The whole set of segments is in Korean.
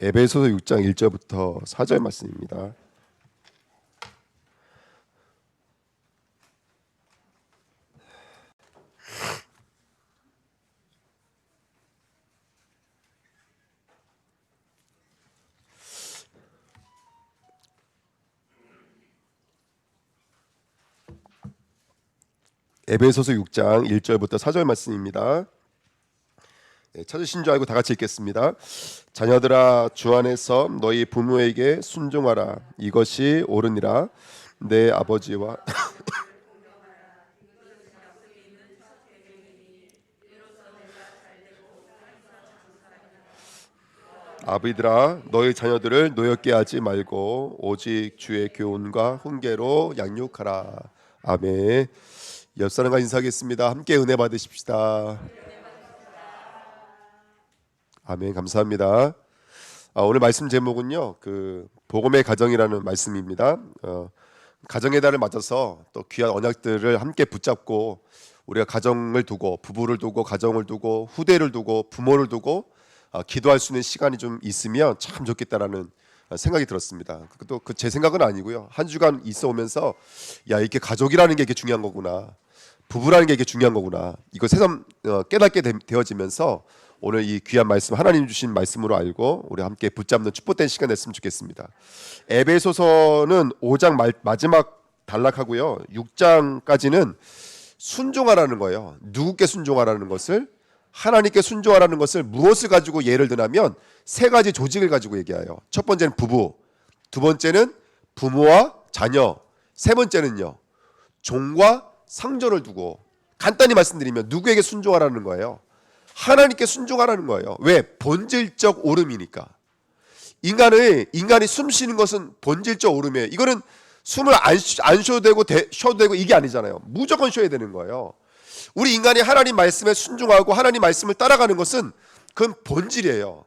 에베소서 6장 1절부터 4절 말씀입니다. 에베소서 6장 1절부터 4절 말씀입니다. 찾으신 줄 알고 다 같이 읽겠습니다. 자녀들아, 주 안에서 너희 부모에게 순종하라. 이것이 옳으니라. 내 아버지와 아비들아, 너희 자녀들을 노엽게 하지 말고 오직 주의 교훈과 훈계로 양육하라. 아멘. 옆 사람과 인사하겠습니다. 함께 은혜 받으십시다. 아멘. 감사합니다. 오늘 말씀 제목은요, 복음의 가정이라는 말씀입니다. 가정의 달을 맞아서 또 귀한 언약들을 함께 붙잡고 우리가 가정을 두고, 부부를 두고, 가정을 두고, 후대를 두고, 부모를 두고 기도할 수 있는 시간이 좀 있으면 참 좋겠다라는 생각이 들었습니다. 또 제 생각은 아니고요. 한 주간 있어 오면서 이렇게 가족이라는 게 이렇게 중요한 거구나, 부부라는 게 이렇게 중요한 거구나, 이거 새삼 깨닫게 되어지면서 오늘 이 귀한 말씀, 하나님 주신 말씀으로 알고 우리 함께 붙잡는 축복된 시간 됐으면 좋겠습니다. 에베소서는 5장 마지막 단락하고요, 6장까지는 순종하라는 거예요. 누구께 순종하라는 것을, 하나님께 순종하라는 것을 무엇을 가지고 예를 드냐면 세 가지 조직을 가지고 얘기해요. 첫 번째는 부부, 두 번째는 부모와 자녀, 세 번째는요 종과 상전을 두고, 간단히 말씀드리면 누구에게 순종하라는 거예요? 하나님께 순종하라는 거예요. 왜? 본질적 오름이니까. 인간이 숨 쉬는 것은 본질적 오름이에요. 이거는 숨을 안 쉬어도 되고 쉬어도 되고 이게 아니잖아요. 무조건 쉬어야 되는 거예요. 우리 인간이 하나님 말씀에 순종하고 하나님 말씀을 따라가는 것은 그건 본질이에요.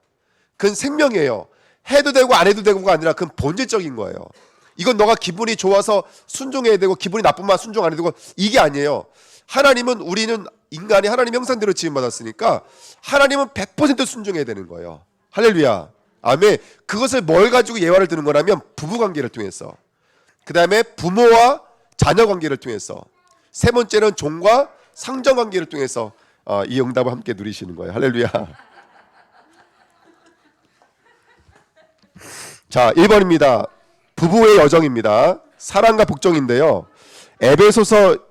그건 생명이에요. 해도 되고 안 해도 되고가 아니라 그건 본질적인 거예요. 이건 너가 기분이 좋아서 순종해야 되고 기분이 나쁘면 순종 안 해도 되고 이게 아니에요. 우리는 인간이 하나님 형상대로 지음받았으니까 하나님은 100% 순종해야 되는 거예요. 할렐루야. 아멘. 그것을 뭘 가지고 예화를 드는 거라면 부부관계를 통해서, 그 다음에 부모와 자녀관계를 통해서, 세 번째는 종과 상전관계를 통해서 이 응답을 함께 누리시는 거예요. 할렐루야. 자, 1번입니다. 부부의 여정입니다. 사랑과 복종인데요, 에베소서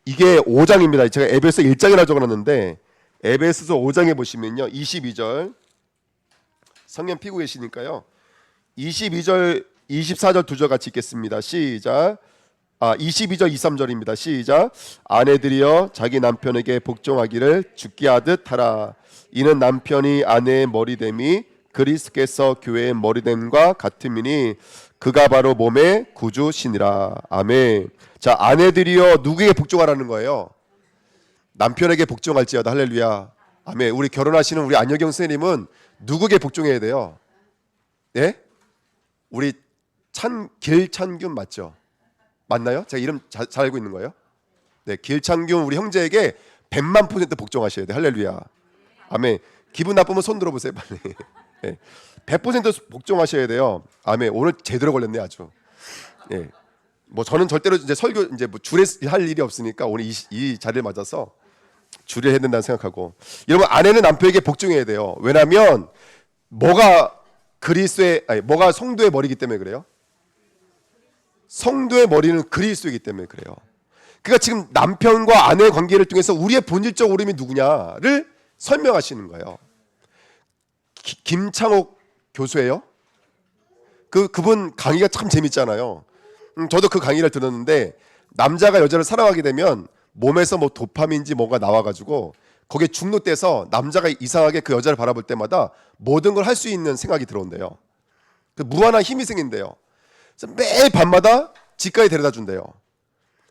이게 5장입니다. 제가 에베소 1장이라 적어놨는데 에베소서 5장에 보시면요, 22절 성경 피고 계시니까요, 22절 24절 두 절 같이 읽겠습니다. 시작. 22절 23절입니다. 시작. 아내들이여 자기 남편에게 복종하기를 죽게 하듯 하라. 이는 남편이 아내의 머리됨이 그리스도께서 교회의 머리됨과 같음이니 그가 바로 몸의 구주시니라. 아멘. 자, 아내들이여 누구에게 복종하라는 거예요? 남편에게 복종할지어다. 할렐루야. 아멘. 우리 결혼하시는 우리 안여경 선생님은 누구에게 복종해야 돼요? 예? 우리 길찬균 맞죠? 맞나요? 제가 이름 잘 알고 있는 거예요? 네, 길찬균 우리 형제에게 100만% 복종하셔야 돼요. 할렐루야. 아멘. 기분 나쁘면 손 들어보세요, 빨리. 네, 100% 복종하셔야 돼요. 아멘. 오늘 제대로 걸렸네 아주. 예. 저는 절대로 이제 설교 주례 할 일이 없으니까 오늘 이 자리를 맞아서 주례해야 된다는 생각하고, 여러분 아내는 남편에게 복종해야 돼요. 왜냐하면 뭐가 성도의 머리이기 때문에 그래요. 성도의 머리는 그리스도이기 때문에 그래요. 그러니까 지금 남편과 아내의 관계를 통해서 우리의 본질적 오름이 누구냐를 설명하시는 거예요. 김창옥 교수예요. 그분 강의가 참 재밌잖아요. 저도 그 강의를 들었는데, 남자가 여자를 사랑하게 되면 몸에서 도파민인지 뭔가 나와가지고 거기에 중독돼서 남자가 이상하게 그 여자를 바라볼 때마다 모든 걸 할 수 있는 생각이 들어온대요. 무한한 힘이 생긴대요. 그래서 매일 밤마다 집까지 데려다 준대요.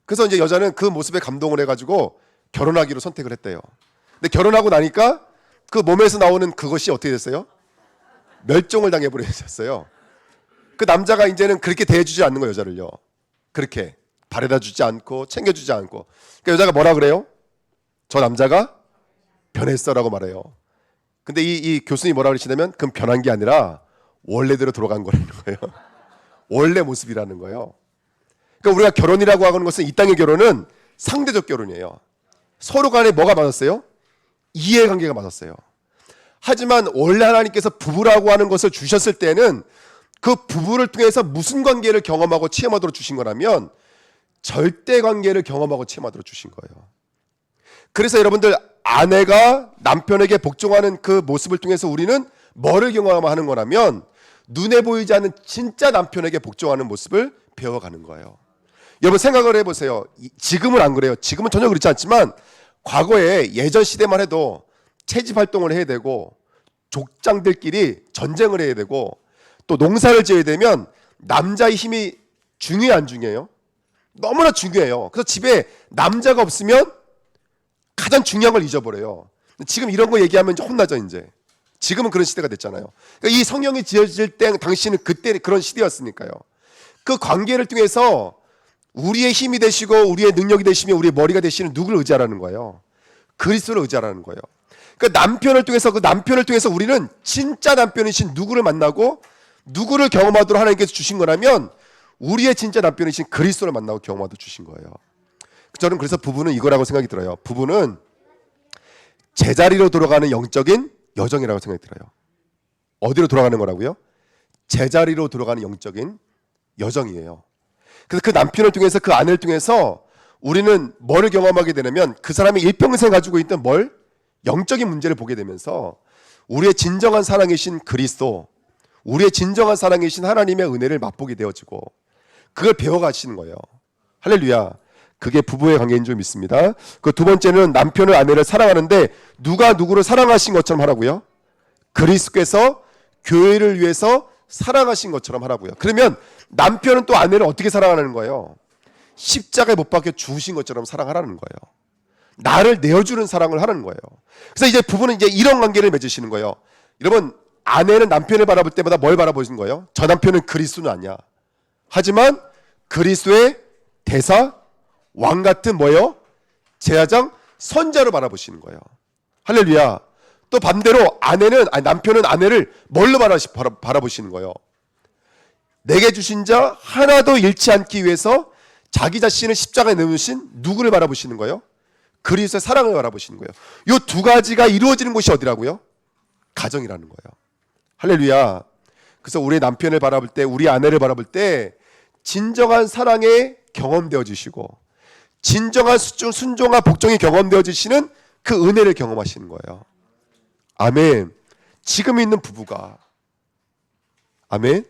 그래서 이제 여자는 그 모습에 감동을 해가지고 결혼하기로 선택을 했대요. 근데 결혼하고 나니까 그 몸에서 나오는 그것이 어떻게 됐어요? 멸종을 당해버렸어요. 그 남자가 이제는 그렇게 대해주지 않는 거예요. 여자를요. 그렇게 바래다 주지 않고 챙겨주지 않고. 그러니까 여자가 뭐라 그래요? 저 남자가 변했어라고 말해요. 근데 이 교수님이 뭐라 그러시냐면, 그건 변한 게 아니라 원래대로 돌아간 거라는 거예요. 원래 모습이라는 거예요. 그러니까 우리가 결혼이라고 하는 것은 이 땅의 결혼은 상대적 결혼이에요. 서로 간에 뭐가 맞았어요? 이해관계가 맞았어요. 하지만 원래 하나님께서 부부라고 하는 것을 주셨을 때는 그 부부를 통해서 무슨 관계를 경험하고 체험하도록 주신 거라면 절대 관계를 경험하고 체험하도록 주신 거예요. 그래서 여러분들, 아내가 남편에게 복종하는 그 모습을 통해서 우리는 뭐를 경험하는 거라면 눈에 보이지 않는 진짜 남편에게 복종하는 모습을 배워가는 거예요. 여러분 생각을 해보세요. 지금은 안 그래요. 지금은 전혀 그렇지 않지만 과거에 예전 시대만 해도 채집 활동을 해야 되고 족장들끼리 전쟁을 해야 되고 또 농사를 지어야 되면 남자의 힘이 중요해 안 중요해요? 너무나 중요해요. 그래서 집에 남자가 없으면 가장 중요한 걸 잊어버려요. 지금 이런 거 얘기하면 이제 혼나죠. 이제 지금은 그런 시대가 됐잖아요. 그러니까 이 성경이 지어질 때 당시는 그때 그런 시대였으니까요. 그 관계를 통해서 우리의 힘이 되시고 우리의 능력이 되시며 우리의 머리가 되시는 누구를 의지하라는 거예요? 그리스도를 의지하라는 거예요. 그러니까 남편을 통해서 우리는 진짜 남편이신 누구를 만나고 누구를 경험하도록 하나님께서 주신 거라면 우리의 진짜 남편이신 그리스도를 만나고 경험하도록 주신 거예요. 저는 그래서 부부는 이거라고 생각이 들어요. 부부는 제자리로 돌아가는 영적인 여정이라고 생각이 들어요. 어디로 돌아가는 거라고요? 제자리로 돌아가는 영적인 여정이에요. 그래서 그 남편을 통해서 그 아내를 통해서 우리는 뭐를 경험하게 되냐면 그 사람이 일평생 가지고 있던 영적인 문제를 보게 되면서 우리의 진정한 사랑이신 그리스도, 우리의 진정한 사랑이신 하나님의 은혜를 맛보게 되어지고 그걸 배워가시는 거예요. 할렐루야. 그게 부부의 관계인 줄 믿습니다. 그 두 번째는 남편을 아내를 사랑하는데 누가 누구를 사랑하신 것처럼 하라고요? 그리스도께서 교회를 위해서 사랑하신 것처럼 하라고요. 그러면 남편은 또 아내를 어떻게 사랑하는 거예요? 십자가에 못 박혀 죽으신 것처럼 사랑하라는 거예요. 나를 내어주는 사랑을 하는 거예요. 그래서 이제 부부는 이제 이런 관계를 맺으시는 거예요. 여러분, 아내는 남편을 바라볼 때마다 뭘 바라보시는 거예요? 저 남편은 그리스도는 아니야. 하지만 그리스도의 대사, 왕 같은 뭐예요? 제사장, 선자로 바라보시는 거예요. 할렐루야. 또 반대로 남편은 아내를 뭘로 바라보시는 거예요? 내게 주신 자 하나도 잃지 않기 위해서 자기 자신을 십자가에 내놓으신 누구를 바라보시는 거예요? 그리스도의 사랑을 바라보시는 거예요. 이 두 가지가 이루어지는 곳이 어디라고요? 가정이라는 거예요. 할렐루야. 그래서 우리 남편을 바라볼 때, 우리 아내를 바라볼 때 진정한 사랑에 경험되어지시고 진정한 순종과 복종이 경험되어지시는 그 은혜를 경험하시는 거예요. 아멘. 지금 있는 부부가, 아멘,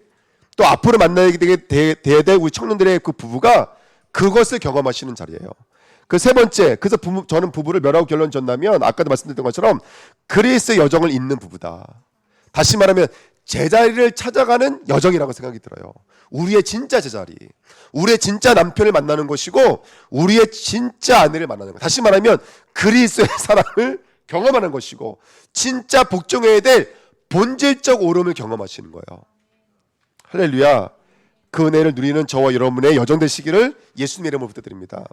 또 앞으로 만나야 될 우리 청년들의 그 부부가 그것을 경험하시는 자리예요. 그 세 번째, 그래서 저는 부부를 뭐라고 결론 졌냐면 아까도 말씀드렸던 것처럼 그리스도의 여정을 잇는 부부다. 다시 말하면 제자리를 찾아가는 여정이라고 생각이 들어요. 우리의 진짜 제자리, 우리의 진짜 남편을 만나는 것이고 우리의 진짜 아내를 만나는 것. 다시 말하면 그리스도의 사랑을 경험하는 것이고 진짜 복종해야 될 본질적 오름을 경험하시는 거예요. 할렐루야. 그 은혜를 누리는 저와 여러분의 여정 되시기를 예수님의 이름으로 부탁드립니다.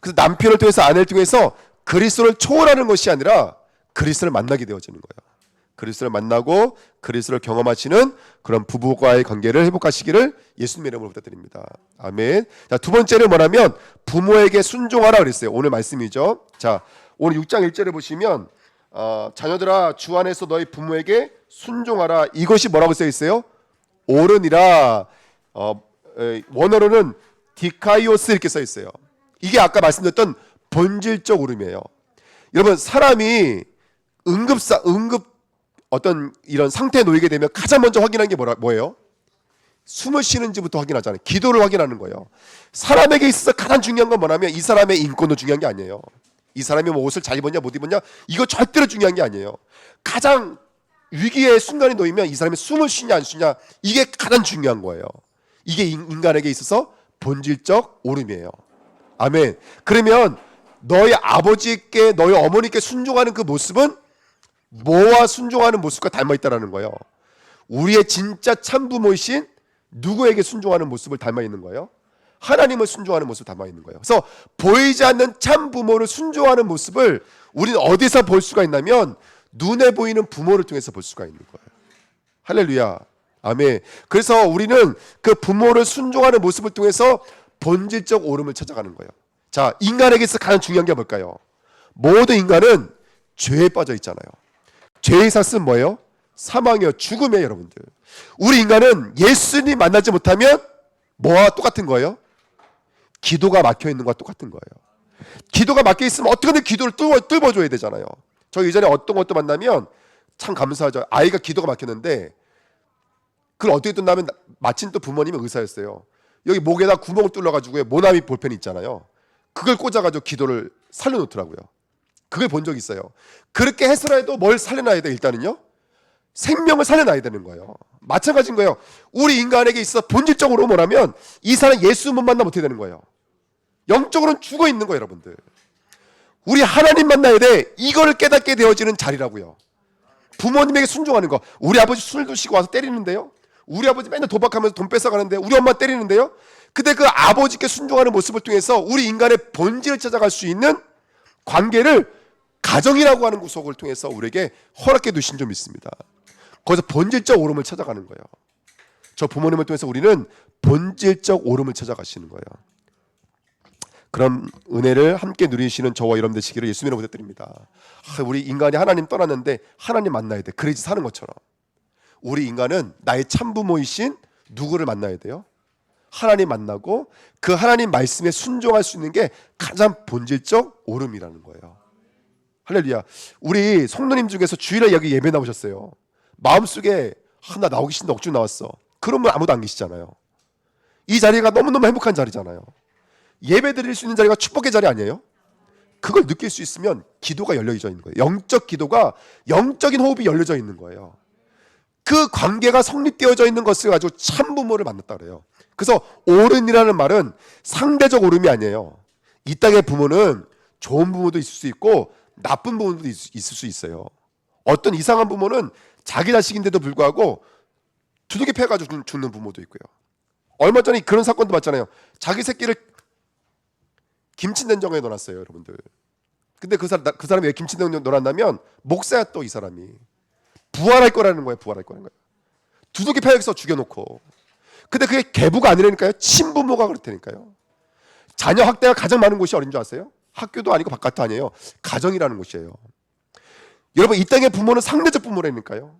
그래서 남편을 통해서 아내를 통해서 그리스도를 초월하는 것이 아니라 그리스도를 만나게 되어지는 거예요. 그리스도를 만나고 그리스도를 경험하시는 그런 부부와의 관계를 회복하시기를 예수님의 이름으로 부탁드립니다. 아멘. 자, 두 번째는 뭐냐면 부모에게 순종하라 그랬어요. 오늘 말씀이죠. 자, 오늘 6장 1절에 보시면 자녀들아 주 안에서 너희 부모에게 순종하라. 이것이 뭐라고 써 있어요? 옳으니라. 원어로는 디카이오스 이렇게 써 있어요. 이게 아까 말씀드렸던 본질적 옳음이에요. 여러분, 사람이 응급 어떤 이런 상태에 놓이게 되면 가장 먼저 확인하는 게 뭐예요? 숨을 쉬는지부터 확인하잖아요. 기도를 확인하는 거예요. 사람에게 있어서 가장 중요한 건 뭐냐면 이 사람의 인권도 중요한 게 아니에요. 이 사람이 뭐 옷을 잘 입었냐 못 입었냐 이거 절대로 중요한 게 아니에요. 가장 위기의 순간이 놓이면 이 사람이 숨을 쉬냐 안 쉬냐 이게 가장 중요한 거예요. 이게 인간에게 있어서 본질적 옳음이에요. 아멘. 그러면 너희 아버지께 너희 어머니께 순종하는 그 모습은 뭐와 순종하는 모습과 닮아있다는 거예요. 우리의 진짜 참부모이신 누구에게 순종하는 모습을 닮아있는 거예요? 하나님을 순종하는 모습을 닮아있는 거예요. 그래서 보이지 않는 참부모를 순종하는 모습을 우리는 어디서 볼 수가 있냐면 눈에 보이는 부모를 통해서 볼 수가 있는 거예요. 할렐루야. 아멘. 그래서 우리는 그 부모를 순종하는 모습을 통해서 본질적 오름을 찾아가는 거예요. 자, 인간에게서 가장 중요한 게 뭘까요? 모든 인간은 죄에 빠져 있잖아요. 죄의 삭은 뭐예요? 사망이요, 죽음이에요, 여러분들. 우리 인간은 예수님 만나지 못하면 뭐와 똑같은 거예요? 기도가 막혀 있는 것과 똑같은 거예요. 기도가 막혀 있으면 어떻게든 기도를 뚫어줘야 되잖아요. 저 예전에 어떤 것도 만나면 참 감사하죠. 아이가 기도가 막혔는데 그걸 어떻게 뚫냐면, 마침 또 부모님이 의사였어요. 여기 목에다 구멍을 뚫어가지고 모나미 볼펜 있잖아요. 그걸 꽂아가지고 기도를 살려놓더라고요. 그걸 본 적이 있어요. 그렇게 해서라도 뭘 살려놔야 돼? 일단은요, 생명을 살려놔야 되는 거예요. 마찬가지인 거예요. 우리 인간에게 있어 본질적으로 뭐라면 이 사람 예수 못 만나면 어떻게 되는 거예요? 영적으로는 죽어 있는 거예요, 여러분들. 우리 하나님 만나야 돼. 이걸 깨닫게 되어지는 자리라고요. 부모님에게 순종하는 거. 우리 아버지 술 드시고 와서 때리는데요, 우리 아버지 맨날 도박하면서 돈 뺏어가는데 우리 엄마 때리는데요. 근데 그 아버지께 순종하는 모습을 통해서 우리 인간의 본질을 찾아갈 수 있는 관계를 가정이라고 하는 구속을 통해서 우리에게 허락해 두신 점 있습니다. 거기서 본질적 오름을 찾아가는 거예요. 저 부모님을 통해서 우리는 본질적 오름을 찾아가시는 거예요. 그런 은혜를 함께 누리시는 저와 여러분 되시기를 예수님으로 부탁드립니다. 우리 인간이 하나님 떠났는데 하나님 만나야 돼. 그래야지 사는 것처럼 우리 인간은 나의 참부모이신 누구를 만나야 돼요? 하나님 만나고 그 하나님 말씀에 순종할 수 있는 게 가장 본질적 오름이라는 거예요. 할렐루야. 우리 성도님 중에서 주일에 여기 예배 나오셨어요. 마음속에 나 나오기 싫은데 억지로 나왔어. 그러면 아무도 안 계시잖아요. 이 자리가 너무너무 행복한 자리잖아요. 예배 드릴 수 있는 자리가 축복의 자리 아니에요? 그걸 느낄 수 있으면 기도가 열려져 있는 거예요. 영적 기도가, 영적인 호흡이 열려져 있는 거예요. 그 관계가 성립되어져 있는 것을 가지고 참부모를 만났다 그래요. 그래서 오른이라는 말은 상대적 오름이 아니에요. 이 땅의 부모는 좋은 부모도 있을 수 있고 나쁜 부모도 있을 수 있어요. 어떤 이상한 부모는 자기 자식인데도 불구하고 두둑이 패가지고 죽는 부모도 있고요. 얼마 전에 그런 사건도 봤잖아요. 자기 새끼를 김치냉장고에 넣어놨어요, 여러분들. 근데 그 사람이 왜 김치냉장고에 넣어놨냐면 목사야, 또 이 사람이 부활할 거라는 거예요. 부활할 거라는 거예요. 두둑이 패여서 죽여놓고. 근데 그게 계부가 아니라니까요. 친부모가 그렇다니까요. 자녀 학대가 가장 많은 곳이 어딘 줄 아세요? 학교도 아니고 바깥도 아니에요. 가정이라는 곳이에요. 여러분, 이 땅의 부모는 상대적 부모라니까요.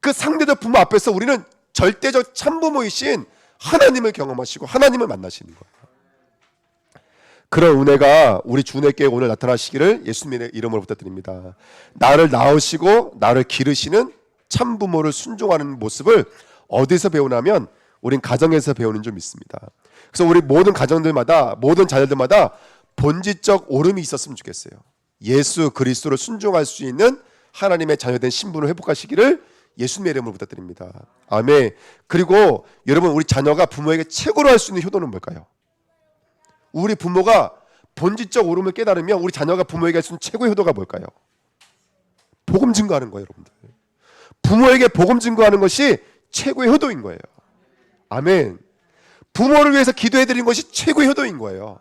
그 상대적 부모 앞에서 우리는 절대적 참부모이신 하나님을 경험하시고 하나님을 만나시는 거예요. 그런 은혜가 우리 주님께 오늘 나타나시기를 예수님의 이름으로 부탁드립니다. 나를 낳으시고 나를 기르시는 참부모를 순종하는 모습을 어디서 배우냐면 우린 가정에서 배우는 줄 믿습니다. 그래서 우리 모든 가정들마다, 모든 자녀들마다 본질적 오름이 있었으면 좋겠어요. 예수 그리스도를 순종할 수 있는 하나님의 자녀된 신분을 회복하시기를 예수님의 이름으로 부탁드립니다. 아멘. 그리고 여러분, 우리 자녀가 부모에게 최고로 할 수 있는 효도는 뭘까요? 우리 부모가 본질적 오름을 깨달으면 우리 자녀가 부모에게 할 수 있는 최고의 효도가 뭘까요? 복음 증거하는 거예요, 여러분들. 부모에게 복음 증거하는 것이 최고의 효도인 거예요. 아멘. 부모를 위해서 기도해드린 것이 최고의 효도인 거예요.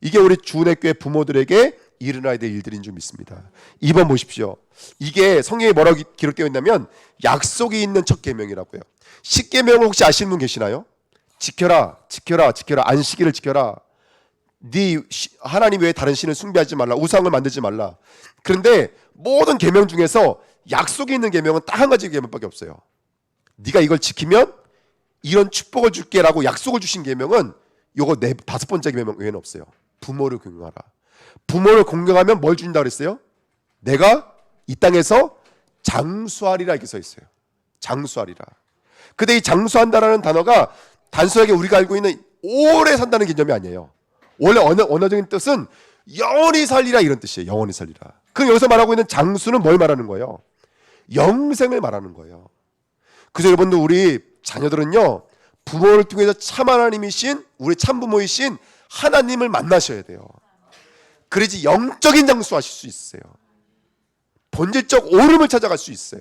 이게 우리 주은혜교회 부모들에게 일어나야 될 일들인 줄 믿습니다. 2번 보십시오. 이게 성경에 뭐라고 기록되어 있냐면 약속이 있는 첫 계명이라고요. 10계명을 혹시 아시는 분 계시나요? 지켜라, 지켜라, 지켜라. 안식일을 지켜라. 네 하나님 외에 다른 신을 숭배하지 말라. 우상을 만들지 말라. 그런데 모든 계명 중에서 약속이 있는 계명은 딱 한 가지 계명밖에 없어요. 네가 이걸 지키면 이런 축복을 줄게라고 약속을 주신 계명은 요거 5번째 계명 외에는 없어요. 부모를 공경하라. 부모를 공경하면 뭘 준다 그랬어요? 내가 이 땅에서 장수하리라 이렇게 써 있어요. 장수하리라. 근데 이 장수한다라는 단어가 단순하게 우리가 알고 있는 오래 산다는 개념이 아니에요. 원래 언어적인 뜻은 영원히 살리라 이런 뜻이에요. 영원히 살리라. 그럼 여기서 말하고 있는 장수는 뭘 말하는 거예요? 영생을 말하는 거예요. 그래서 여러분들, 우리 자녀들은요, 부모를 통해서 참 하나님이신, 우리 참부모이신 하나님을 만나셔야 돼요. 그래야지 영적인 장수하실 수 있어요. 본질적 오름을 찾아갈 수 있어요.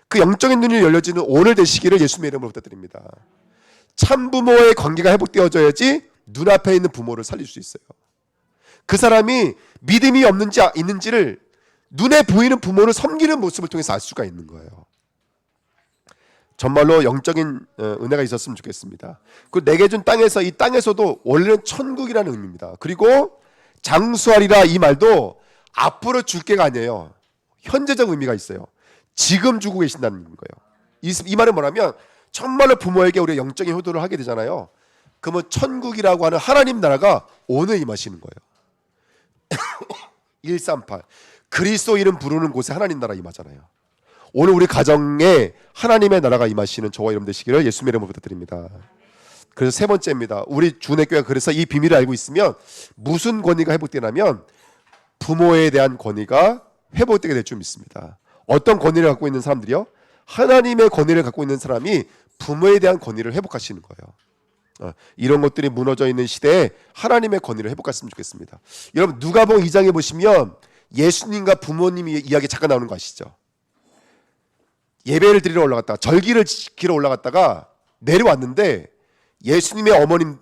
그 영적인 눈이 열려지는 오늘 되시기를 예수님의 이름으로 부탁드립니다. 참부모의 관계가 회복되어져야지 눈앞에 있는 부모를 살릴 수 있어요. 그 사람이 믿음이 없는지 있는지를 눈에 보이는 부모를 섬기는 모습을 통해서 알 수가 있는 거예요. 정말로 영적인 은혜가 있었으면 좋겠습니다. 그 내게 준 땅에서, 이 땅에서도 원래는 천국이라는 의미입니다. 그리고 장수하리라, 이 말도 앞으로 줄 게가 아니에요. 현재적 의미가 있어요. 지금 주고 계신다는 거예요. 이 말은 뭐냐면 정말로 부모에게 우리가 영적인 효도를 하게 되잖아요. 그러면 천국이라고 하는 하나님 나라가 오늘 임하시는 거예요. 138 그리스도 이름 부르는 곳에 하나님 나라 임하잖아요. 오늘 우리 가정에 하나님의 나라가 임하시는 저와 여러분 되시기를 예수님의 이름으로 부탁드립니다. 그래서 세 번째입니다. 우리 주내교회가 그래서 이 비밀을 알고 있으면 무슨 권위가 회복되냐면 부모에 대한 권위가 회복되게 될 줄 믿습니다. 어떤 권위를 갖고 있는 사람들이요? 하나님의 권위를 갖고 있는 사람이 부모에 대한 권위를 회복하시는 거예요. 이런 것들이 무너져 있는 시대에 하나님의 권위를 회복했으면 좋겠습니다. 여러분 누가복음 2장에 보시면 예수님과 부모님의 이야기 잠깐 나오는 거 아시죠? 예배를 드리러 올라갔다가 절기를 지키러 올라갔다가 내려왔는데 예수님의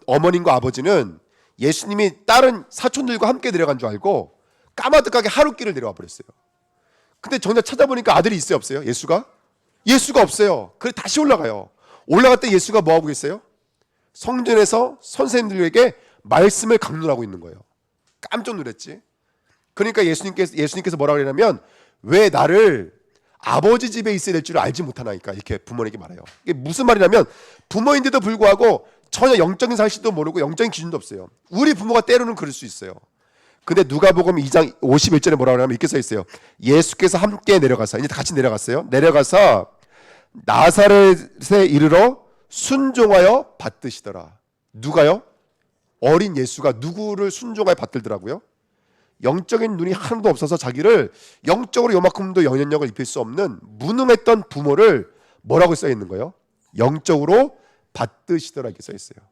어머님과 아버지는 예수님이 다른 사촌들과 함께 내려간 줄 알고 까마득하게 하룻길을 내려와 버렸어요. 근데 정작 찾아보니까 아들이 있어요, 없어요? 예수가 없어요. 그래 다시 올라가요. 올라갈 때 예수가 뭐 하고 계세요? 성전에서 선생님들에게 말씀을 강론하고 있는 거예요. 깜짝 놀랐지. 그러니까 예수님께서 뭐라고 그러냐면 왜 나를 아버지 집에 있어야 될 줄 알지 못하나이까, 이렇게 부모에게 말해요. 이게 무슨 말이냐면 부모인데도 불구하고 전혀 영적인 사실도 모르고 영적인 기준도 없어요. 우리 부모가 때로는 그럴 수 있어요. 근데 누가복음 2장 51절에 뭐라고 하냐면 이렇게 써 있어요. 예수께서 함께 내려가서, 이제 같이 내려갔어요. 내려가서 나사렛에 이르러 순종하여 받드시더라. 누가요? 어린 예수가 누구를 순종하여 받들더라고요? 영적인 눈이 하나도 없어서 자기를 영적으로 요만큼도 영향력을 입힐 수 없는 무능했던 부모를 뭐라고 써 있는 거예요? 영적으로 받드시더라, 이렇게 써 있어요.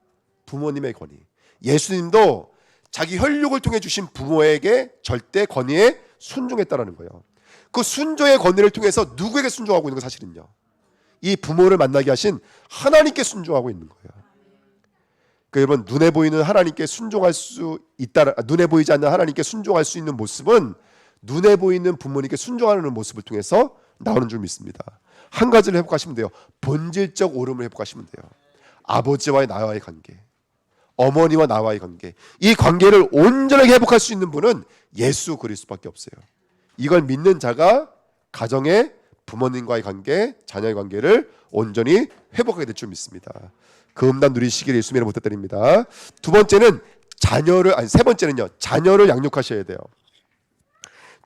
부모님의 권위. 예수님도 자기 혈육을 통해 주신 부모에게 절대 권위에 순종했다라는 거예요. 그 순종의 권위를 통해서 누구에게 순종하고 있는 거 사실은요? 이 부모를 만나게 하신 하나님께 순종하고 있는 거예요. 여러분 눈에 보이는 하나님께 순종할 수 있다, 눈에 보이지 않는 하나님께 순종할 수 있는 모습은 눈에 보이는 부모님께 순종하는 모습을 통해서 나오는 줄 믿습니다. 한 가지를 회복하시면 돼요. 본질적 오름을 회복하시면 돼요. 아버지와의 나와의 관계, 어머니와 나와의 관계, 이 관계를 온전하게 회복할 수 있는 분은 예수 그리스도밖에 없어요. 이걸 믿는 자가 가정의 부모님과의 관계, 자녀의 관계를 온전히 회복하게 될 줄 믿습니다. 그 음단 누리시기를 예수님으로 부탁드립니다. 세 번째는요, 자녀를 양육하셔야 돼요.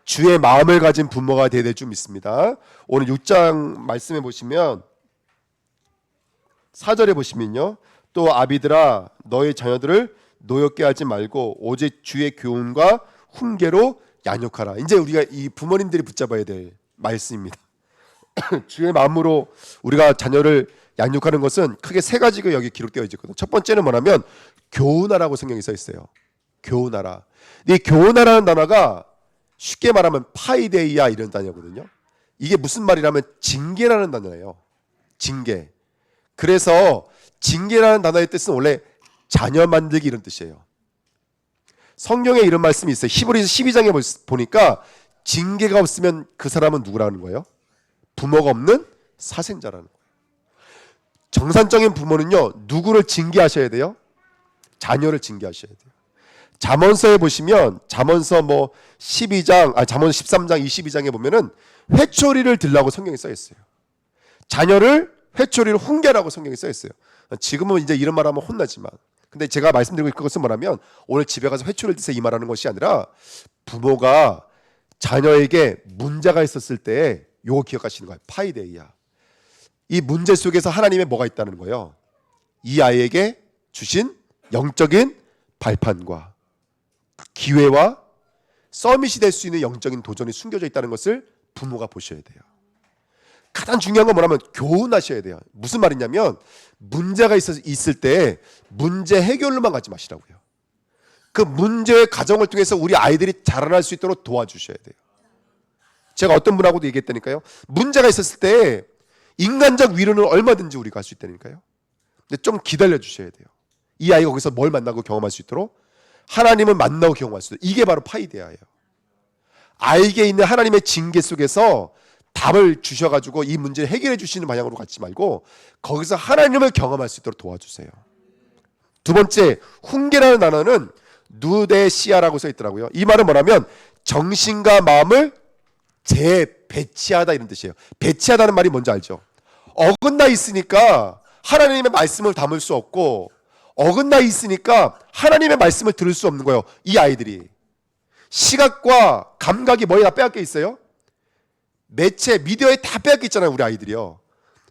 주의 마음을 가진 부모가 되어야 될 줄 믿습니다. 오늘 6장 말씀해 보시면 4절에 보시면요, 또 아비들아 너희 자녀들을 노엽게 하지 말고 오직 주의 교훈과 훈계로 양육하라. 이제 우리가 이 부모님들이 붙잡아야 될 말씀입니다. 주의 마음으로 우리가 자녀를 양육하는 것은 크게 세 가지가 여기 기록되어 있거든요. 첫 번째는 뭐냐면 교훈하라고 성경에 써 있어요. 교훈하라. 이 교훈하라는 단어가 쉽게 말하면 파이데이아 이런 단어거든요. 이게 무슨 말이라면 징계라는 단어예요. 징계. 그래서 징계라는 단어의 뜻은 원래 자녀 만들기 이런 뜻이에요. 성경에 이런 말씀이 있어요. 히브리서 12장에 보니까 징계가 없으면 그 사람은 누구라는 거예요? 부모가 없는 사생자라는 거예요. 정상적인 부모는요, 누구를 징계하셔야 돼요? 자녀를 징계하셔야 돼요. 잠언서에 보시면 잠언서 13장 22장에 보면은 회초리를 들라고 성경에 써 있어요. 자녀를 회초리를 훈계라고 성경에 써 있어요. 지금은 이제 이런 말하면 혼나지만, 근데 제가 말씀드리고 있는 것은 뭐냐면 오늘 집에 가서 회초리를 드세요 이 말하는 것이 아니라 부모가 자녀에게 문제가 있었을 때 요거 기억하시는 거예요. 파이데이아. 이 문제 속에서 하나님의 뭐가 있다는 거예요? 이 아이에게 주신 영적인 발판과 기회와 서밋이 될 수 있는 영적인 도전이 숨겨져 있다는 것을 부모가 보셔야 돼요. 가장 중요한 건 뭐냐면 교훈하셔야 돼요. 무슨 말이냐면 문제가 있을 때 문제 해결로만 가지 마시라고요. 그 문제의 과정을 통해서 우리 아이들이 자라날 수 있도록 도와주셔야 돼요. 제가 어떤 분하고도 얘기했다니까요. 문제가 있었을 때 인간적 위로는 얼마든지 우리가 할 수 있다니까요. 근데 좀 기다려 주셔야 돼요. 이 아이가 거기서 뭘 만나고 경험할 수 있도록 하나님을 만나고 경험할 수 있도록. 이게 바로 파이데아예요. 아이에게 있는 하나님의 징계 속에서 답을 주셔가지고 이 문제를 해결해 주시는 방향으로 가지 말고 거기서 하나님을 경험할 수 있도록 도와주세요. 두 번째, 훈계라는 단어는 누데시아라고 써 있더라고요. 이 말은 뭐냐면 정신과 마음을 재배치하다 이런 뜻이에요. 배치하다는 말이 뭔지 알죠? 어긋나 있으니까 하나님의 말씀을 담을 수 없고 어긋나 있으니까 하나님의 말씀을 들을 수 없는 거예요. 이 아이들이 시각과 감각이 뭐에 다 빼앗겨 있어요? 매체, 미디어에 다 빼앗겨 있잖아요. 우리 아이들이요.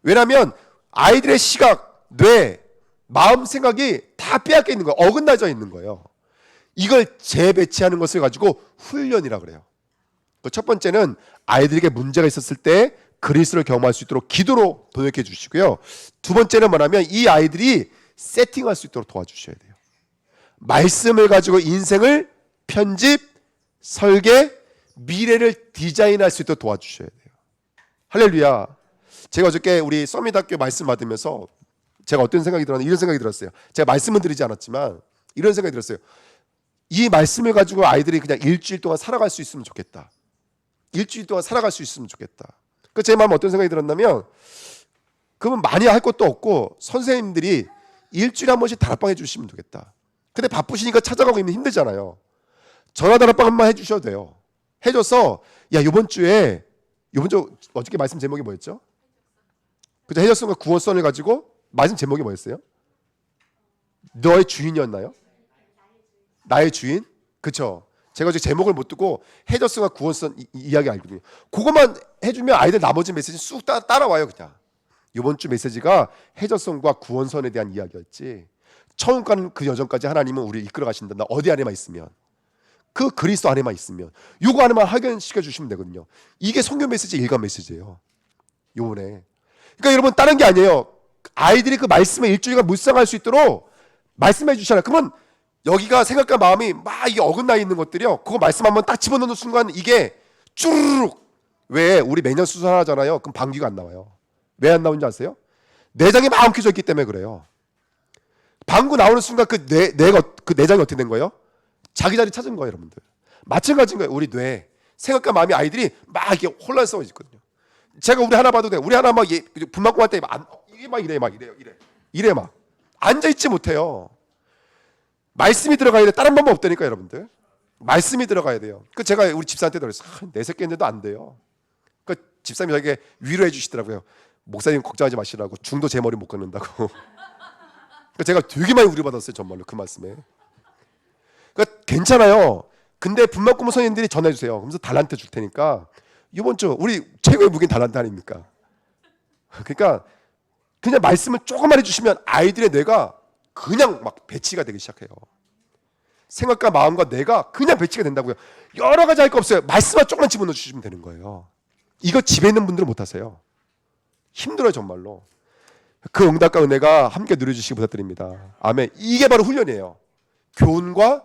왜냐하면 아이들의 시각, 뇌, 마음, 생각이 다 빼앗겨 있는 거예요. 어긋나져 있는 거예요. 이걸 재배치하는 것을 가지고 훈련이라 그래요. 또 첫 번째는 아이들에게 문제가 있었을 때 그리스도를 경험할 수 있도록 기도로 동역해 주시고요. 두 번째는 뭐냐면 이 아이들이 세팅할 수 있도록 도와주셔야 돼요. 말씀을 가지고 인생을 편집, 설계, 미래를 디자인할 수 있도록 도와주셔야 돼요. 할렐루야. 제가 어저께 우리 서밋학교 말씀 받으면서 제가 어떤 생각이 들었는데 이런 생각이 들었어요. 제가 말씀은 드리지 않았지만 이런 생각이 들었어요. 이 말씀을 가지고 아이들이 그냥 일주일 동안 살아갈 수 있으면 좋겠다. 일주일 동안 살아갈 수 있으면 좋겠다. 그 제 마음에 어떤 생각이 들었냐면 그러면 많이 할 것도 없고 선생님들이 일주일에 한 번씩 다락방 해주시면 되겠다. 근데 바쁘시니까 찾아가고 있는 힘들잖아요. 전화 다락방 한번 해주셔도 돼요. 해줘서 야 이번 주 어저께 말씀 제목이 뭐였죠? 그죠? 해적선과 구원선을 가지고 말씀 제목이 뭐였어요? 너의 주인이었나요? 나의 주인? 그쵸? 제가 어제 제목을 못 듣고 해적선과 구원선 이야기 알거든요. 그것만 해주면 아이들 나머지 메시지 쑥 따라와요. 그냥 이번 주 메시지가 해적선과 구원선에 대한 이야기였지, 처음 가는 그 여정까지 하나님은 우리를 이끌어 가신다. 나 어디 안에만 있으면, 그 그리스도 안에만 있으면 요거 안에만 확인시켜 주시면 되거든요. 이게 성경 메시지 일관 메시지예요 요번에. 그러니까 여러분 다른 게 아니에요. 아이들이 그 말씀에 일주일간 묵상할 수 있도록 말씀해 주시잖아요. 그러면 여기가 생각과 마음이 막 이게 어긋나 있는 것들이요, 그거 말씀 한번 딱 집어넣는 순간 이게 쭈르륵. 왜 우리 매년 수술하잖아요. 그럼 방귀가 안 나와요. 왜 안 나오는지 아세요? 내장이 막 엉켜져 있기 때문에 그래요. 방구 나오는 순간 그 내장이 어떻게 된 거예요? 자기 자리 찾은 거예요. 여러분들 마찬가지인 거예요. 우리 뇌, 생각과 마음이 아이들이 막 이렇게 혼란스러워 있거든요. 제가 우리 하나 봐도 돼. 우리 하나 막 분만고 할 때 이게 막 이래 막 앉아 있지 못해요. 말씀이 들어가야 돼. 다른 방법 없다니까 여러분들. 말씀이 들어가야 돼요. 그 제가 우리 집사한테도 그랬어요. 내 새끼인데도 안 돼요. 그 집사님이 저에게 위로해 주시더라고요. 목사님 걱정하지 마시라고. 중도 제 머리 못 깎는다고. 제가 되게 많이 위로받았어요. 정말로 그 말씀에. 그러니까 괜찮아요. 근데 분만고문 선생님들이 전해 주세요. 그러면서 달란트 줄 테니까 이번 주 우리 최고의 무기는 달란트 아닙니까? 그러니까 그냥 말씀을 조금만 해주시면 아이들의 뇌가 그냥 막 배치가 되기 시작해요. 생각과 마음과 뇌가 그냥 배치가 된다고요. 여러 가지 할 거 없어요. 말씀만 조금만 집어넣어 주시면 되는 거예요. 이거 집에 있는 분들은 못하세요. 힘들어요 정말로. 그 응답과 은혜가 함께 누려주시기 부탁드립니다. 아멘. 이게 바로 훈련이에요. 교훈과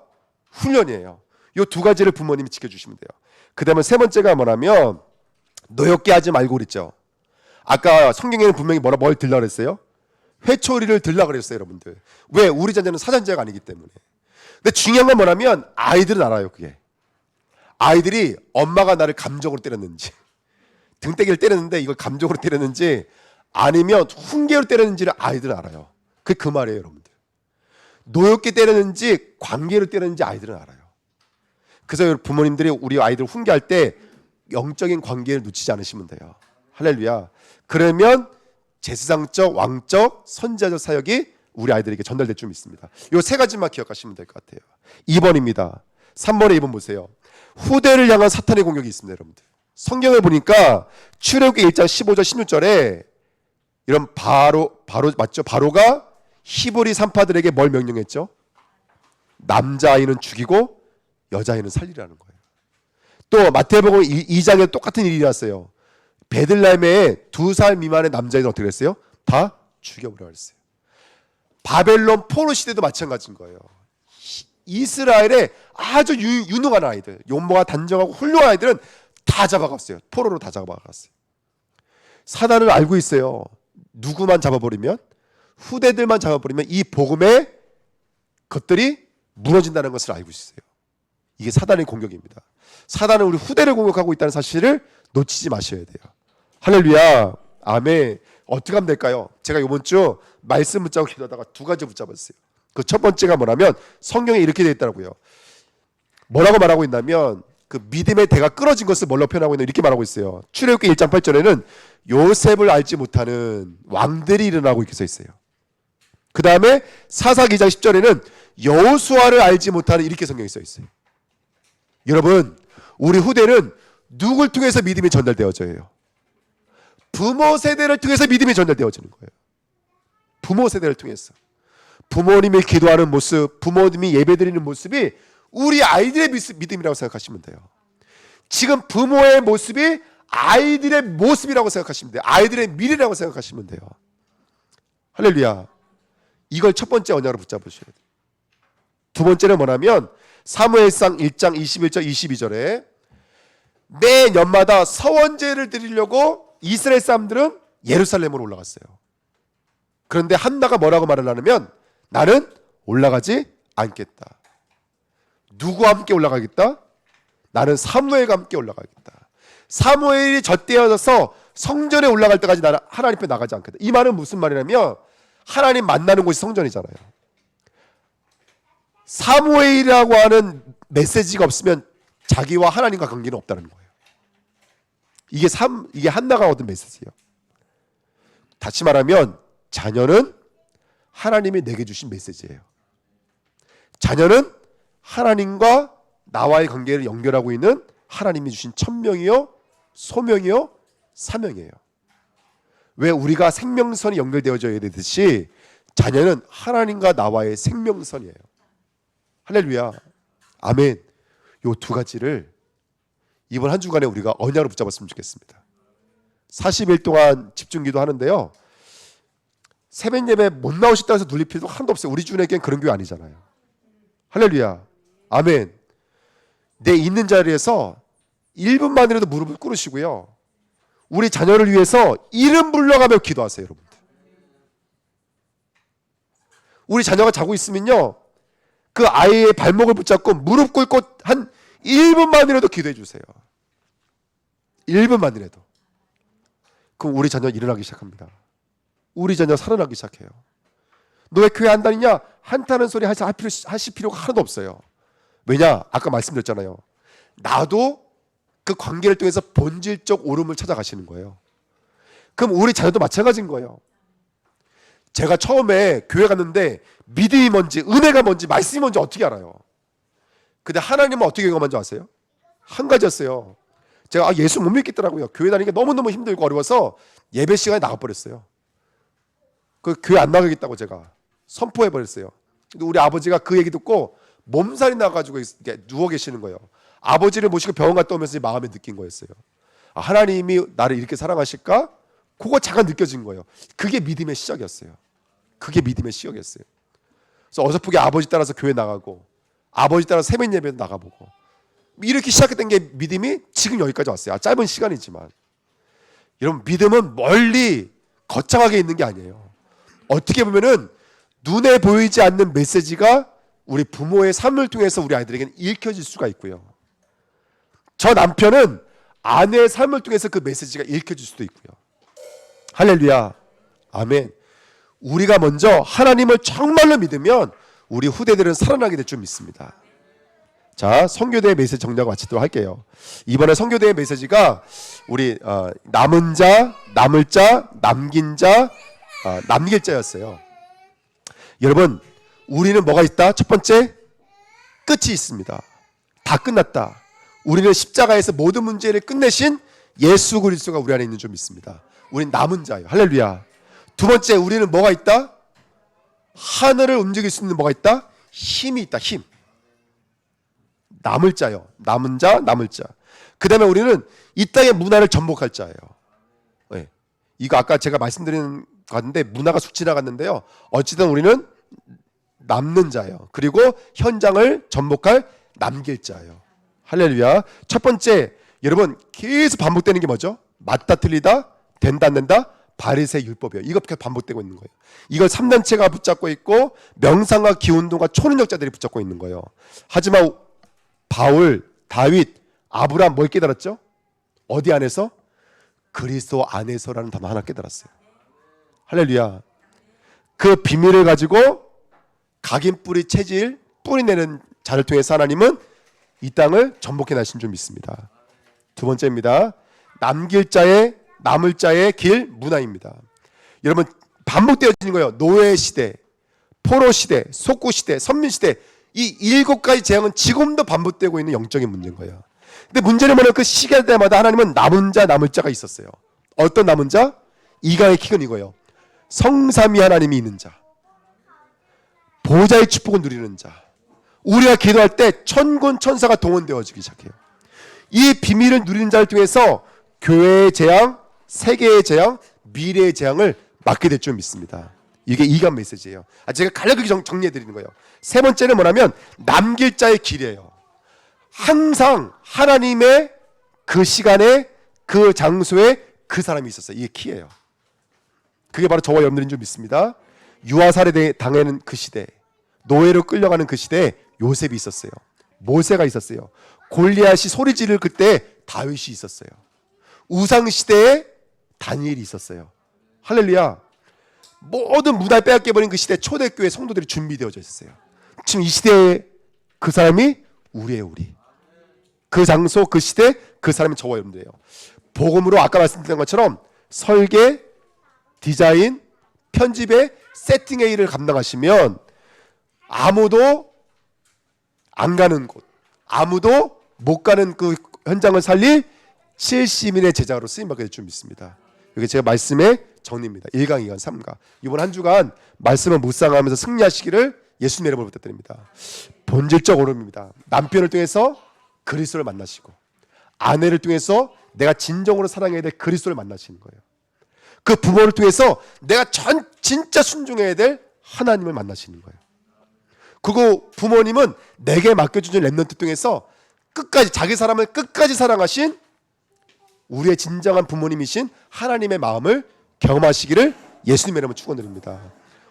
훈련이에요. 이 두 가지를 부모님이 지켜주시면 돼요. 그 다음에 세 번째가 뭐냐면 노엽게 하지 말고 그랬죠. 아까 성경에는 분명히 뭘 들라 그랬어요? 회초리를 들라 그랬어요. 여러분들 왜? 우리 자녀는 사자제가 아니기 때문에. 근데 중요한 건 뭐냐면 아이들은 알아요. 그게 아이들이 엄마가 나를 감정으로 때렸는지, 등대기를 때렸는데 이걸 감정으로 때렸는지 아니면 훈계로 때렸는지를 아이들은 알아요. 그게 그 말이에요. 여러분들 노엽게 때렸는지 관계로 때렸는지 아이들은 알아요. 그래서 부모님들이 우리 아이들 훈계할 때 영적인 관계를 놓치지 않으시면 돼요. 할렐루야. 그러면 제사장적, 왕적, 선지자적 사역이 우리 아이들에게 전달될 줄 믿습니다. 이 세 가지만 기억하시면 될 것 같아요. 2번입니다. 3번에 2번 보세요. 후대를 향한 사탄의 공격이 있습니다. 여러분들 성경을 보니까 출애굽기 1장 15절 16절에 이런 바로 맞죠? 바로가 히브리 산파들에게 뭘 명령했죠? 남자아이는 죽이고 여자아이는 살리라는 거예요. 또 마태복음 2장에 똑같은 일이 일어났어요. 베들레헴에 2살 미만의 남자애들 어떻게 했어요? 다 죽여버려 그랬어요. 바벨론 포로 시대도 마찬가지인 거예요. 이스라엘의 아주 유능한 아이들, 용모가 단정하고 훌륭한 아이들은 다 잡아갔어요. 포로로 다 잡아갔어요. 사단을 알고 있어요. 누구만 잡아버리면, 후대들만 잡아버리면 이 복음의 것들이 무너진다는 것을 알고 있어요. 이게 사단의 공격입니다. 사단은 우리 후대를 공격하고 있다는 사실을 놓치지 마셔야 돼요. 할렐루야. 아멘. 어떻게 하면 될까요? 제가 이번 주 말씀 붙잡고 기도하다가 두 가지 붙잡았어요. 그 첫 번째가 뭐냐면 성경에 이렇게 되어 있더라고요. 뭐라고 말하고 있냐면 그 믿음의 대가 끊어진 것을 뭘로 표현하고 있나 이렇게 말하고 있어요. 출애굽기 1장 8절에는 요셉을 알지 못하는 왕들이 일어나고 이렇게 써 있어요. 그 다음에 사사기 2장 10절에는 여호수아를 알지 못하는 이렇게 성경에 써 있어요. 여러분, 우리 후대는 누굴 통해서 믿음이 전달되어져요? 부모 세대를 통해서 믿음이 전달되어지는 거예요. 부모 세대를 통해서. 부모님이 기도하는 모습, 부모님이 예배드리는 모습이 우리 아이들의 믿음이라고 생각하시면 돼요. 지금 부모의 모습이 아이들의 모습이라고 생각하시면 돼요. 아이들의 미래라고 생각하시면 돼요. 할렐루야. 이걸 첫 번째 언약으로 붙잡으셔야 돼요. 두 번째는 뭐냐면 사무엘상 1장 21절 22절에 매 년마다 서원제를 드리려고 이스라엘 사람들은 예루살렘으로 올라갔어요. 그런데 한나가 뭐라고 말을 하냐면 나는 올라가지 않겠다. 누구와 함께 올라가겠다? 나는 사무엘과 함께 올라가겠다. 사무엘이 젖되어져서 성전에 올라갈 때까지 나는 하나님 앞에 나가지 않겠다. 이 말은 무슨 말이냐면 하나님 만나는 곳이 성전이잖아요. 사무엘이라고 하는 메시지가 없으면 자기와 하나님과 관계는 없다는 거예요. 이게 한나가 얻은 메시지예요. 다시 말하면 자녀는 하나님이 내게 주신 메시지예요. 자녀는 하나님과 나와의 관계를 연결하고 있는 하나님이 주신 천명이요, 소명이요, 사명이에요. 왜 우리가 생명선이 연결되어져야 되듯이 자녀는 하나님과 나와의 생명선이에요. 할렐루야. 아멘. 요 두 가지를 이번 한 주간에 우리가 언약으로 붙잡았으면 좋겠습니다. 40일 동안 집중기도 하는데요. 새벽 예배 못 나오셨다고 해서 눌릴 필요도 하나도 없어요. 우리 주에겐 그런 교회 아니잖아요. 할렐루야. 아멘. 내 있는 자리에서 1분만이라도 무릎을 꿇으시고요. 우리 자녀를 위해서 이름 불러가며 기도하세요, 여러분들. 우리 자녀가 자고 있으면요. 그 아이의 발목을 붙잡고 무릎 꿇고 한 1분만이라도 기도해 주세요. 1분만이라도. 그럼 우리 자녀 일어나기 시작합니다. 우리 자녀 살아나기 시작해요. 너 왜 교회 안 다니냐? 한타는 소리 하실 필요가 하나도 없어요. 왜냐? 아까 말씀드렸잖아요. 나도 그 관계를 통해서 본질적 오름을 찾아가시는 거예요. 그럼 우리 자녀도 마찬가지인 거예요. 제가 처음에 교회 갔는데 믿음이 뭔지, 은혜가 뭔지, 말씀이 뭔지 어떻게 알아요? 근데 하나님은 어떻게 경험한 줄 아세요? 한 가지였어요. 제가 예수 못 믿겠더라고요. 교회 다니기가 너무너무 힘들고 어려워서 예배 시간에 나가버렸어요. 그 교회 안 나가겠다고 제가 선포해버렸어요. 근데 우리 아버지가 그 얘기 듣고 몸살이 나가지고 누워 계시는 거예요. 아버지를 모시고 병원 갔다 오면서 마음에 느낀 거였어요. 하나님이 나를 이렇게 사랑하실까? 그거 잠깐 느껴진 거예요. 그게 믿음의 시작이었어요. 그게 믿음의 시작이었어요. 그래서 어설프게 아버지 따라서 교회 나가고 아버지 따라서 새벽 예배도 나가보고 이렇게 시작했던 게 믿음이 지금 여기까지 왔어요. 짧은 시간이지만 여러분, 믿음은 멀리 거창하게 있는 게 아니에요. 어떻게 보면은 눈에 보이지 않는 메시지가 우리 부모의 삶을 통해서 우리 아이들에게는 읽혀질 수가 있고요. 저 남편은 아내의 삶을 통해서 그 메시지가 읽혀질 수도 있고요. 할렐루야. 아멘. 우리가 먼저 하나님을 정말로 믿으면 우리 후대들은 살아나게 될 줄 믿습니다. 자, 선교대의 메시지 정리하고 마치도록 할게요. 이번에 선교대의 메시지가 우리 남은 자, 남을 자, 남긴 자, 남길 자였어요. 여러분, 우리는 뭐가 있다? 첫 번째, 끝이 있습니다. 다 끝났다. 우리는 십자가에서 모든 문제를 끝내신 예수 그리스도가 우리 안에 있는 줄 믿습니다. 우리는 남은 자예요. 할렐루야. 두 번째, 우리는 뭐가 있다? 하늘을 움직일 수 있는 뭐가 있다? 힘이 있다. 힘. 남을 자요. 남은 자, 남을 자. 그 다음에 우리는 이 땅의 문화를 전복할 자예요. 네. 이거 아까 제가 말씀드린 것 같은데 문화가 쑥 지나갔는데요. 어쨌든 우리는 남는 자예요. 그리고 현장을 전복할 남길 자예요. 할렐루야. 첫 번째, 여러분 계속 반복되는 게 뭐죠? 맞다 틀리다, 된다 안 된다, 바리새의 율법이에요. 이거 계속 반복되고 있는 거예요. 이걸 3단체가 붙잡고 있고 명상과 기운동과 초능력자들이 붙잡고 있는 거예요. 하지만 바울, 다윗, 아브라함 뭘 깨달았죠? 어디 안에서? 그리스도 안에서라는 단어 하나 깨달았어요. 할렐루야. 그 비밀을 가지고 각인 뿌리 체질 뿌리내는 자를 통해서 하나님은 이 땅을 전복해 나신 줄 믿습니다. 두 번째입니다. 남길 자의 남을 자의 길 문화입니다. 여러분 반복되어지는 거예요. 노예 시대, 포로 시대, 속구 시대, 선민 시대, 이 7가지 재앙은 지금도 반복되고 있는 영적인 문제인 거예요. 근데 문제는 뭐냐면 그 시간대마다 하나님은 남은 자 남을 자가 있었어요. 어떤 남은 자? 이강의 킥은 이거예요. 성삼위 하나님이 있는 자, 보좌의 축복을 누리는 자, 우리가 기도할 때 천군 천사가 동원되어지기 시작해요. 이 비밀을 누리는 자를 통해서 교회의 재앙, 세계의 재앙, 미래의 재앙을 막게 될 줄 믿습니다. 이게 이강 메시지예요. 제가 간략하게 정리해 드리는 거예요. 세 번째는 뭐냐면 남길 자의 길이에요. 항상 하나님의 그 시간에 그 장소에 그 사람이 있었어요. 이게 키예요. 그게 바로 저와 여러분들인 줄 믿습니다. 유아살해 당하는 그 시대, 노예로 끌려가는 그 시대에 요셉이 있었어요. 모세가 있었어요. 골리앗이 소리 지를 그때 다윗이 있었어요. 우상 시대에 다니엘이 있었어요. 할렐루야. 모든 문화를 빼앗겨버린 그 시대 초대교회 성도들이 준비되어져 있었어요. 지금 이 시대에 그 사람이 우리예요. 우리. 그 장소, 그 시대, 그 사람이 저와 여러분들이에요. 복음으로 아까 말씀드린 것처럼 설계, 디자인, 편집의 세팅의 일을 감당하시면 아무도 안 가는 곳, 아무도 못 가는 그 현장을 살릴 70인의 제자로 쓰임받게 될 줄 믿습니다. 이게 제가 말씀의 정리입니다. 1강, 2강, 3강. 이번 한 주간 말씀을 묵상하면서 승리하시기를 예수님의 이름으로 부탁드립니다. 본질적 오름입니다. 남편을 통해서 그리스도를 만나시고 아내를 통해서 내가 진정으로 사랑해야 될 그리스도를 만나시는 거예요. 그 부모를 통해서 내가 진짜 순종해야 될 하나님을 만나시는 거예요. 그리고 부모님은 내게 맡겨주신 렘넌트 통해서 끝까지 자기 사람을 끝까지 사랑하신 우리의 진정한 부모님이신 하나님의 마음을 경험하시기를 예수님의 이름으로 축원드립니다.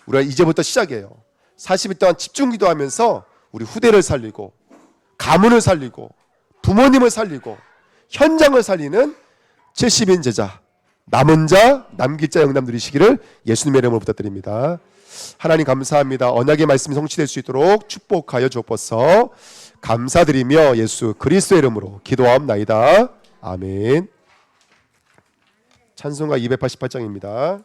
우리가 이제부터 시작이에요. 40일 동안 집중 기도하면서 우리 후대를 살리고 가문을 살리고 부모님을 살리고 현장을 살리는 70인 제자, 남은 자, 남길 자 영남 누리시기를 예수님의 이름으로 부탁드립니다. 하나님 감사합니다. 언약의 말씀이 성취될 수 있도록 축복하여 주옵소서. 감사드리며 예수 그리스도의 이름으로 기도하옵나이다. 아멘. 찬송가 288장입니다.